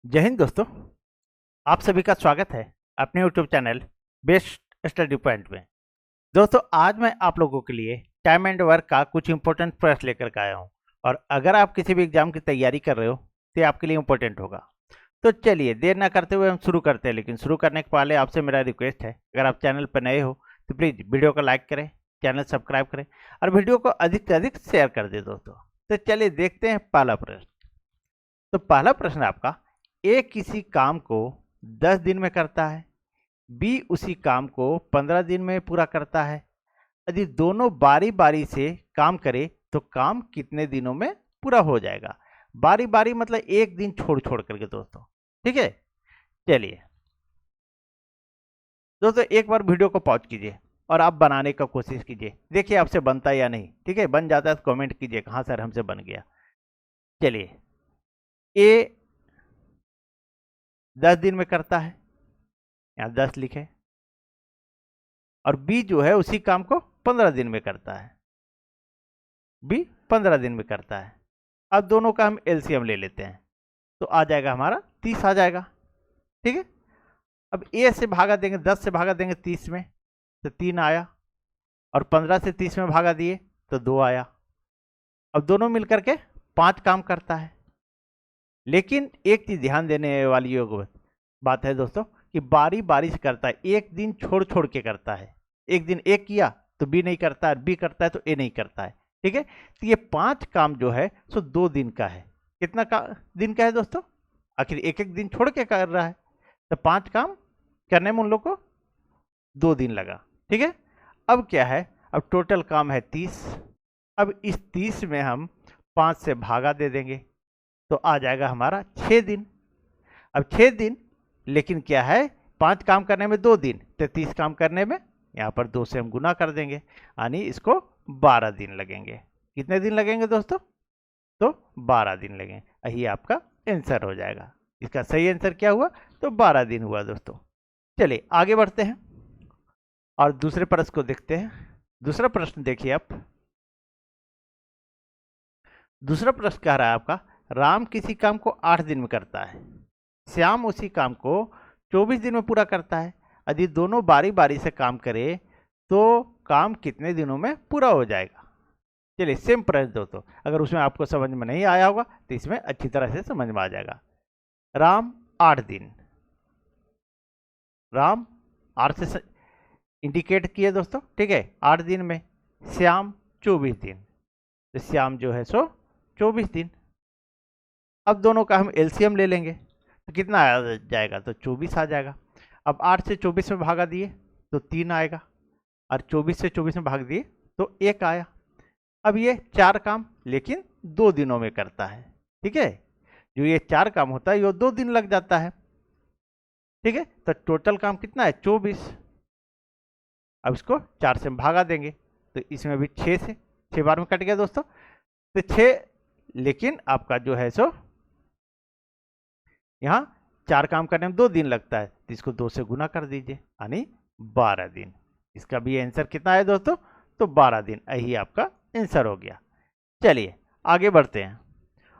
जय हिंद दोस्तों। आप सभी का स्वागत है अपने YouTube channel best study point में। दोस्तों, आज मैं आप लोगों के लिए टाइम एंड वर्क का कुछ इंपॉर्टेंट प्रश्न लेकर के आया हूं और अगर आप किसी भी एग्जाम की तैयारी कर रहे हो तो ये आपके लिए इंपॉर्टेंट होगा। तो चलिए देर ना करते हुए हम शुरू करते हैं, लेकिन शुरू करने के पहले आपसे मेरा रिक्वेस्ट है, अगर आप चैनल पर नए हो तो प्लीज़ वीडियो को लाइक करें, चैनल सब्सक्राइब करें और वीडियो को अधिक से अधिक शेयर कर दें दोस्तों। तो चलिए देखते हैं पहला प्रश्न। तो पहला प्रश्न आपका, ए किसी काम को 10 दिन में करता है, बी उसी काम को 15 दिन में पूरा करता है। यदि दोनों बारी बारी से काम करे तो काम कितने दिनों में पूरा हो जाएगा। बारी बारी मतलब एक दिन छोड़ छोड़ करके दोस्तों, ठीक है। चलिए दोस्तों, एक बार वीडियो को पॉज कीजिए और आप बनाने का कोशिश कीजिए, देखिए आपसे बनता है या नहीं। ठीक है, बन जाता है तो कमेंट कीजिए हाँ सर हमसे बन गया। चलिए, ए 10 दिन में करता है, यहाँ 10 लिखे, और बी जो है उसी काम को 15 दिन में करता है। बी 15 दिन में करता है। अब दोनों का हम एलसीएम ले लेते हैं तो आ जाएगा हमारा 30 आ जाएगा। ठीक है, अब ए से भागा देंगे, 10 से भागा देंगे 30 में तो 3 आया, और 15 से 30 में भागा दिए तो 2 आया। अब दोनों मिलकर के 5 काम करता है। लेकिन एक चीज ध्यान देने वाली योग बात है दोस्तों कि बारी बारी से करता है, एक दिन छोड़ छोड़ के करता है। एक दिन ए किया तो बी नहीं करता है, बी करता है तो ए नहीं करता है। ठीक है, तो ये 5 काम जो है सो 2 दिन का है। कितना दिन का है दोस्तों? आखिर एक एक दिन छोड़ के कर रहा है तो 5 काम करने में उन लोग को 2 दिन लगा। ठीक है, अब क्या है, अब टोटल काम है 30। अब इस 30 में हम 5 से भागा दे देंगे तो आ जाएगा हमारा 6 दिन। अब 6 दिन, लेकिन क्या है 5 काम करने में 2 दिन, तो 30 काम करने में यहाँ पर 2 से हम गुना कर देंगे, यानी इसको 12 दिन लगेंगे। कितने दिन लगेंगे दोस्तों? तो 12 दिन लगेंगे। यही आपका आंसर हो जाएगा। इसका सही आंसर क्या हुआ? तो 12 दिन हुआ दोस्तों। चलिए आगे बढ़ते हैं और दूसरे प्रश्न को देखते हैं। दूसरा प्रश्न देखिए आप। दूसरा प्रश्न कह रहा है आपका, राम किसी काम को 8 दिन में करता है, श्याम उसी काम को 24 दिन में पूरा करता है। यदि दोनों बारी बारी से काम करें तो काम कितने दिनों में पूरा हो जाएगा। चलिए सेम प्रश्न दोस्तों, अगर उसमें आपको समझ में नहीं आया होगा तो इसमें अच्छी तरह से समझ में आ जाएगा। राम 8 दिन, राम 8 से इंडिकेट किए दोस्तों। ठीक है, 8 दिन में। श्याम 24 दिन, तो श्याम जो है सो 24 दिन। अब दोनों का हम एलसीएम ले लेंगे तो कितना आ जाएगा? तो 24 आ जाएगा। अब 8 से 24 में भागा दिए तो 3 आएगा, और 24 से 24 में भाग दिए तो 1 आया। अब ये 4 काम लेकिन 2 दिनों में करता है। ठीक है, जो ये 4 काम होता है ये 2 दिन लग जाता है। ठीक है, तो टोटल काम कितना है? 24। अब इसको 4 से भागा देंगे तो इसमें भी 6 से 6 बार में कट गया दोस्तों, तो 6। लेकिन आपका जो है सो यहाँ 4 काम करने में 2 दिन लगता है, तो इसको 2 से गुना कर दीजिए, यानी 12 दिन। इसका भी आंसर कितना है दोस्तों? तो 12 दिन। यही आपका आंसर हो गया। चलिए आगे बढ़ते हैं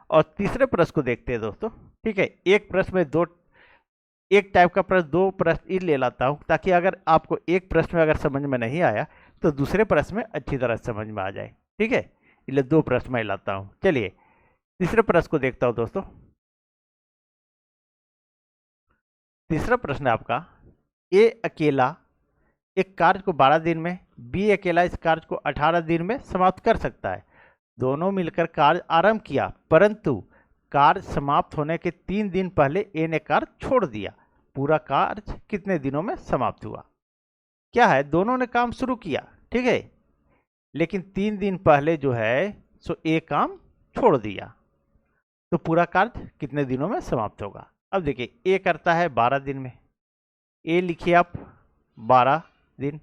और तीसरे प्रश्न को देखते हैं दोस्तों। ठीक है, एक प्रश्न में एक टाइप का प्रश्न 2 प्रश्न ले लाता हूँ, ताकि अगर आपको एक प्रश्न में अगर समझ में नहीं आया तो दूसरे प्रश्न में अच्छी तरह समझ में आ जाए। ठीक है, इसलिए 2 प्रश्न मैं लाता हूँ। चलिए तीसरे प्रश्न को देखता हूँ दोस्तों। तीसरा प्रश्न है आपका, ए अकेला एक कार्य को 12 दिन में, बी अकेला इस कार्य को 18 दिन में समाप्त कर सकता है। दोनों मिलकर कार्य आरंभ किया, परंतु कार्य समाप्त होने के 3 दिन पहले ए ने कार्य छोड़ दिया। पूरा कार्य कितने दिनों में समाप्त हुआ? क्या है, दोनों ने काम शुरू किया, ठीक है, लेकिन 3 दिन पहले जो है सो ए काम छोड़ दिया, तो पूरा कार्य कितने दिनों में समाप्त होगा? अब देखिए, ए करता है 12 दिन में, ए लिखिए आप 12 दिन,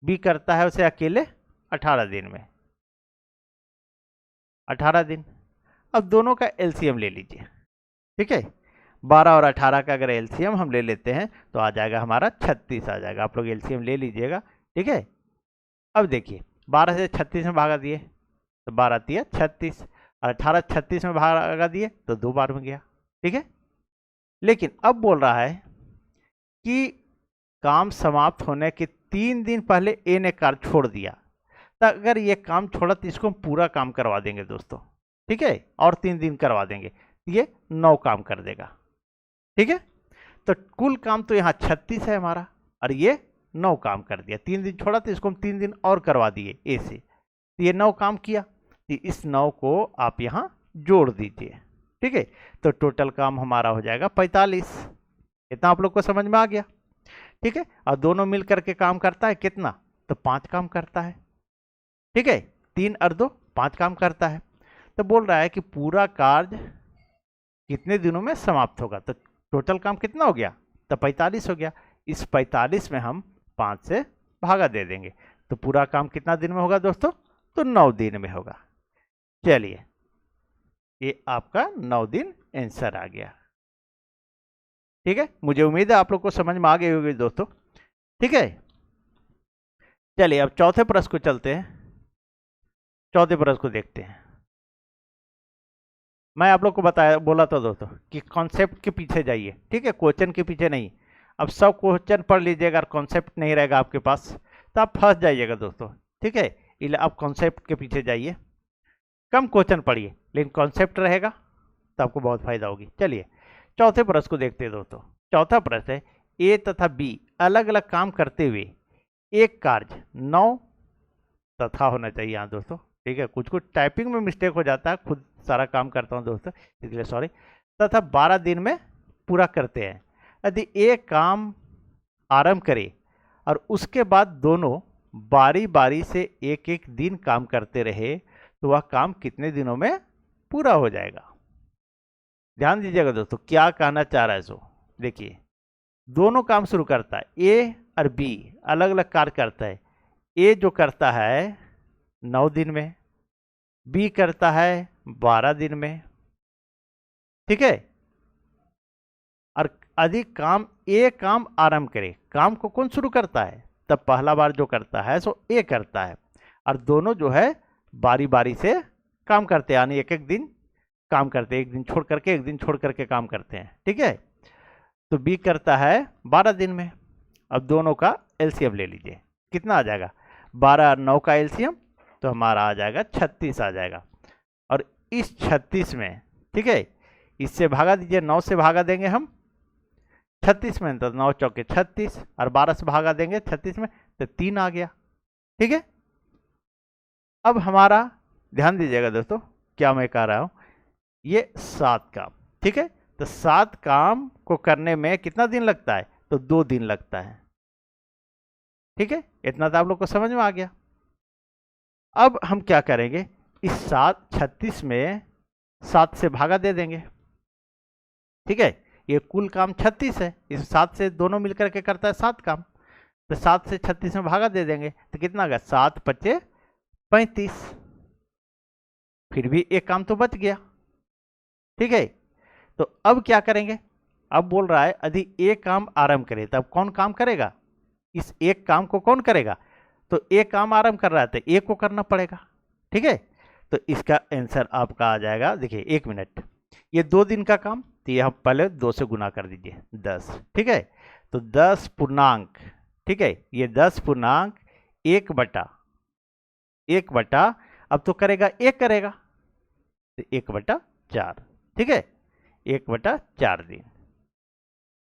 बी करता है उसे अकेले 18 दिन में, 18 दिन। अब दोनों का एलसीएम ले लीजिए। ठीक है, 12 और 18 का अगर एलसीएम हम ले लेते हैं तो आ जाएगा हमारा 36 आ जाएगा। आप लोग एलसीएम ले लीजिएगा। ठीक है, अब देखिए 12 से 36 में भागा दिए तो 12 दिया 36, और 18 36 में भागा दिए तो 2 बार में गया। ठीक है, लेकिन अब बोल रहा है कि काम समाप्त होने के 3 दिन पहले ए ने कार्य छोड़ दिया, तो अगर ये काम छोड़ा तो इसको हम पूरा काम करवा देंगे दोस्तों, ठीक है, और 3 दिन करवा देंगे, ये 9 काम कर देगा, ठीक है। तो कुल काम तो यहाँ 36 है हमारा, और ये 9 काम कर दिया। 3 दिन छोड़ा तो इसको हम 3 दिन और करवा दिए ए से, तो ये 9 काम किया, तो इस 9 को आप यहाँ जोड़ दीजिए, ठीक है। तो टोटल काम हमारा हो जाएगा 45। इतना आप लोग को समझ में आ गया, ठीक है। और दोनों मिल करके काम करता है कितना, तो 5 काम करता है, ठीक है। 3 और 2 5 काम करता है। तो बोल रहा है कि पूरा कार्य कितने दिनों में समाप्त होगा, तो टोटल काम कितना हो गया, तो 45 हो गया। इस 45 में हम 5 से भागा दे देंगे, तो पूरा काम कितना दिन में होगा दोस्तों, तो 9 दिन में होगा। चलिए, ये आपका 9 दिन आंसर आ गया, ठीक है। मुझे उम्मीद है आप लोग को समझ में आ गई होगी दोस्तों, ठीक है। चलिए अब चौथे प्रश्न को चलते हैं, चौथे प्रश्न को देखते हैं। मैं आप लोग को बोला था दोस्तों कि कॉन्सेप्ट के पीछे जाइए, ठीक है, क्वेश्चन के पीछे नहीं। अब सब क्वेश्चन पढ़ लीजिएगा और कॉन्सेप्ट नहीं रहेगा आपके पास तो आप फंस जाइएगा दोस्तों, ठीक है। इसलिए आप कॉन्सेप्ट के पीछे जाइए, कम क्वेश्चन पढ़िए, लेकिन कॉन्सेप्ट रहेगा तो आपको बहुत फायदा होगी। चलिए चौथे प्रश्न को देखते हैं दोस्तों। चौथा प्रश्न है, ए तथा बी अलग अलग काम करते हुए एक कार्य 9 तथा होना चाहिए यहाँ दोस्तों, ठीक है। कुछ कुछ टाइपिंग में मिस्टेक हो जाता है, खुद सारा काम करता हूँ दोस्तों, इसलिए सॉरी। तथा 12 दिन में पूरा करते हैं। यदि एक काम आरंभ करे और उसके बाद दोनों बारी बारी से एक एक दिन काम करते रहे तो वह काम कितने दिनों में पूरा हो जाएगा। ध्यान दीजिएगा दोस्तों क्या कहना चाह रहा है। सो देखिए, दोनों काम शुरू करता है, ए और बी अलग अलग कार्य करता है। ए जो करता है 9 दिन में, बी करता है 12 दिन में, ठीक है। और अधिक काम ए काम आरंभ करे, काम को कौन शुरू करता है, तब पहला बार जो करता है सो ए करता है, और दोनों जो है बारी बारी से काम करते हैं, यानी एक एक दिन काम करते हैं, एक दिन छोड़ करके एक दिन छोड़ करके काम करते हैं, ठीक है। तो बी करता है 12 दिन में। अब दोनों का एलसीएम ले लीजिए, कितना आ जाएगा, 12 और 9 का एलसीएम तो हमारा आ जाएगा 36 आ जाएगा। और इस 36 में, ठीक है, इससे भागा दीजिए, 9 से भागा देंगे हम 36 में, तो 9 चौके 36, और 12 से भागा देंगे 36 में तो 3 आ गया, ठीक है। अब हमारा ध्यान दीजिएगा दोस्तों क्या मैं कह रहा हूं, ये 7 काम, ठीक है। तो 7 काम को करने में कितना दिन लगता है, तो 2 दिन लगता है, ठीक है। इतना तो आप लोग को समझ में आ गया। अब हम क्या करेंगे, इस 36 में 7 से भागा दे देंगे, ठीक है। ये कुल काम 36 है, इस 7 से दोनों मिलकर के करता है 7 काम, तो 7 से 36 में भागा दे देंगे तो कितना आ गया, 7 पचे 35, फिर भी एक काम तो बच गया, ठीक है। तो अब क्या करेंगे, अब बोल रहा है यदि एक काम आरंभ करे, तब कौन काम करेगा, इस एक काम को कौन करेगा, तो एक काम आरंभ कर रहा है तो एक को करना पड़ेगा, ठीक है। तो इसका आंसर आपका आ जाएगा, देखिए 1 मिनट, ये 2 दिन का काम, तो ये हम पहले 2 से गुना कर दीजिए 10, ठीक है। तो 10 पूर्णांक, ठीक है, ये 10 पूर्णांक 1/1 अब तो करेगा 1 करेगा तो 1/4, ठीक है, 1/4 दिन,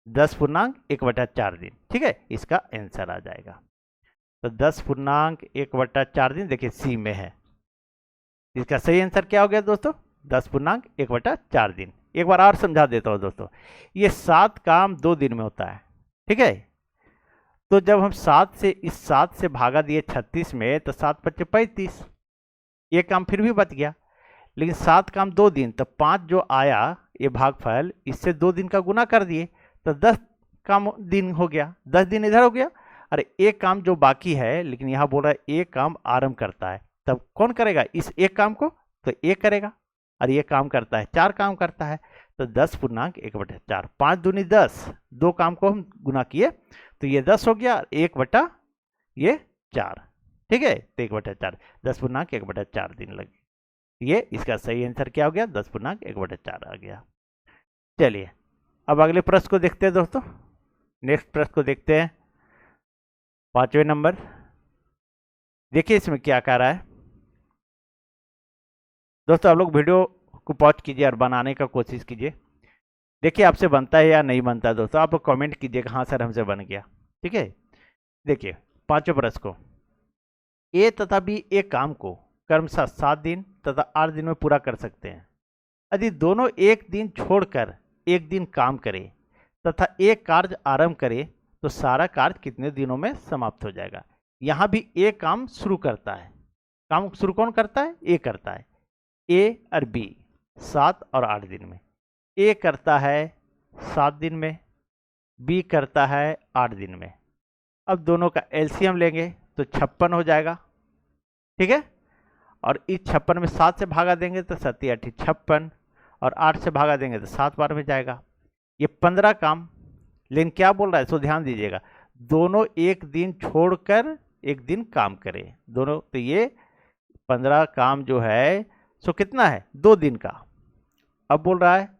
10 पूर्णांक 1/4 दिन, ठीक है, इसका आंसर आ जाएगा। तो 10 पूर्णांक 1/4 दिन देखिए सी में है, इसका सही आंसर क्या हो गया दोस्तों, 10 पूर्णांक 1/4 दिन। एक बार और समझा देता हूं दोस्तों, ये 7 काम 2 दिन में होता है, ठीक है। तो जब हम 7 से भागा दिए 36 में तो 7 पच्चे 35, ये काम फिर भी बच गया, लेकिन 7 काम 2 दिन, तो 5 जो आया ये भागफल, इससे 2 दिन का गुना कर दिए तो 10 काम दिन हो गया, 10 दिन इधर हो गया। अरे एक काम जो बाकी है, लेकिन यहाँ बोल रहा है एक काम आरंभ करता है, तब कौन करेगा इस एक काम को, तो एक करेगा, और ये काम करता है 4 काम करता है, तो 10 पूर्णांक 1/4, 5 दूनी 10, 2 काम को हम गुना किए तो ये 10 हो गया, 1/4, ठीक है। तो 1/4, 10 पूर्णांक 1/4 दिन लगे, ये इसका सही आंसर क्या हो गया, 10 पूर्णांक 1/4 आ गया। चलिए अब अगले प्रश्न को देखते हैं दोस्तों। नेक्स्ट प्रश्न को देखते हैं, 5वें नंबर। देखिए इसमें क्या कह रहा है दोस्तों। आप लोग वीडियो को पॉज कीजिए और बनाने का कोशिश कीजिए। देखिए आपसे बनता है या नहीं बनता है दोस्तों। आप लोग कमेंट कीजिएगा हाँ सर हमसे बन गया। ठीक है, देखिए 5वें प्रश्न को, ए तथा बी एक काम को क्रमशः 7 दिन तथा 8 दिन में पूरा कर सकते हैं। यदि दोनों एक दिन छोड़कर एक दिन काम करें तथा एक कार्य आरंभ करे तो सारा कार्य कितने दिनों में समाप्त हो जाएगा। यहाँ भी ए काम शुरू करता है। काम शुरू कौन करता है? ए करता है। ए और बी 7 और 8 दिन में। ए करता है 7 दिन में, बी करता है 8 दिन में। अब दोनों का एलसीएम लेंगे तो 56 हो जाएगा। ठीक है, और इस 56 में 7 से भागा देंगे तो 7 8 56, और 8 से भागा देंगे तो 7 बार में जाएगा। ये 15 काम। लेकिन क्या बोल रहा है सो ध्यान दीजिएगा, दोनों एक दिन छोड़कर एक दिन काम करें दोनों। तो ये 15 काम जो है सो कितना है? 2 दिन का। अब बोल रहा है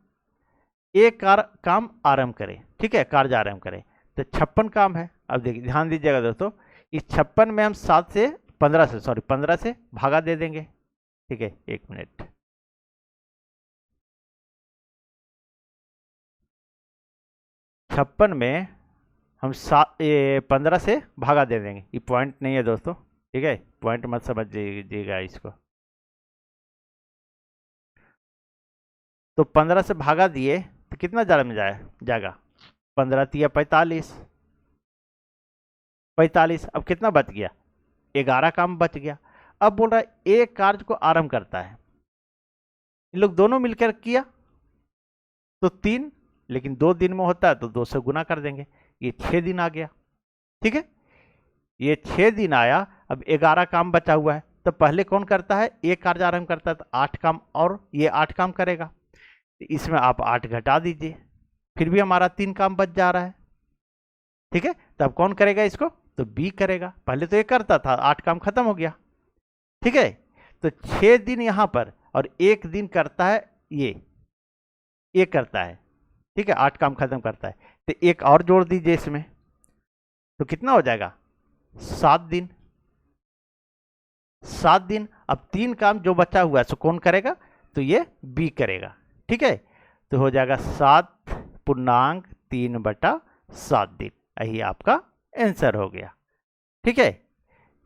एक काम आरंभ करें। ठीक है, कार्य आरंभ करें तो 56 काम है। अब देखिए ध्यान दीजिएगा दोस्तों, इस 56 में हम 15 से भागा दे देंगे। ठीक है, 1 मिनट। छप्पन में हम 15 से भागा दे देंगे। ये पॉइंट नहीं है दोस्तों। ठीक है, पॉइंट मत समझ लीजिएगा इसको। तो 15 से भागा दिए तो कितना ज़्यादा में जाएगा? 15 तिया 45। अब कितना बच गया? 11 काम बच गया। अब बोल रहा है एक कार्य को आरंभ करता है। इन लोग दोनों मिलकर किया तो 3, लेकिन 2 दिन में होता है तो 2 से गुना कर देंगे। ये 6 दिन आ गया। ठीक है, ये 6 दिन आया। अब 11 काम बचा हुआ है तो पहले कौन करता है? एक कार्य आरंभ करता है तो 8 काम, और ये 8 काम करेगा। इसमें आप 8 घटा दीजिए, फिर भी हमारा 3 काम बच जा रहा है। ठीक है, तब कौन करेगा इसको? तो बी करेगा। पहले तो ये करता था, 8 काम खत्म हो गया। ठीक है, तो 6 दिन यहां पर और 1 दिन करता है ये करता है। ठीक है, 8 काम खत्म करता है तो एक और जोड़ दीजिए इसमें, तो कितना हो जाएगा? 7 दिन। 7 दिन। अब 3 काम जो बचा हुआ है सो कौन करेगा? तो ये बी करेगा। ठीक है, तो हो जाएगा 7.3/7 दिन। यही आपका आंसर हो गया। ठीक है,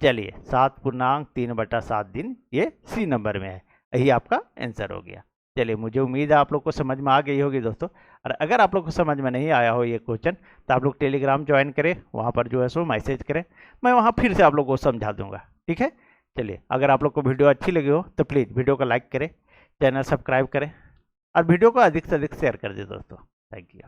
चलिए 7.3/7 दिन ये सी नंबर में है। यही आपका आंसर हो गया। चलिए, मुझे उम्मीद है आप लोग को समझ में आ गई होगी दोस्तों। और अगर आप लोग को समझ में नहीं आया हो ये क्वेश्चन तो आप लोग टेलीग्राम ज्वाइन करें, वहाँ पर जो है सो मैसेज करें, मैं वहाँ फिर से आप लोग को समझा दूंगा। ठीक है, चलिए, अगर आप लोग को वीडियो अच्छी लगी हो तो प्लीज़ वीडियो को लाइक करें, चैनल सब्सक्राइब करें और वीडियो को अधिक से अधिक शेयर कर दें दोस्तों। Thank you.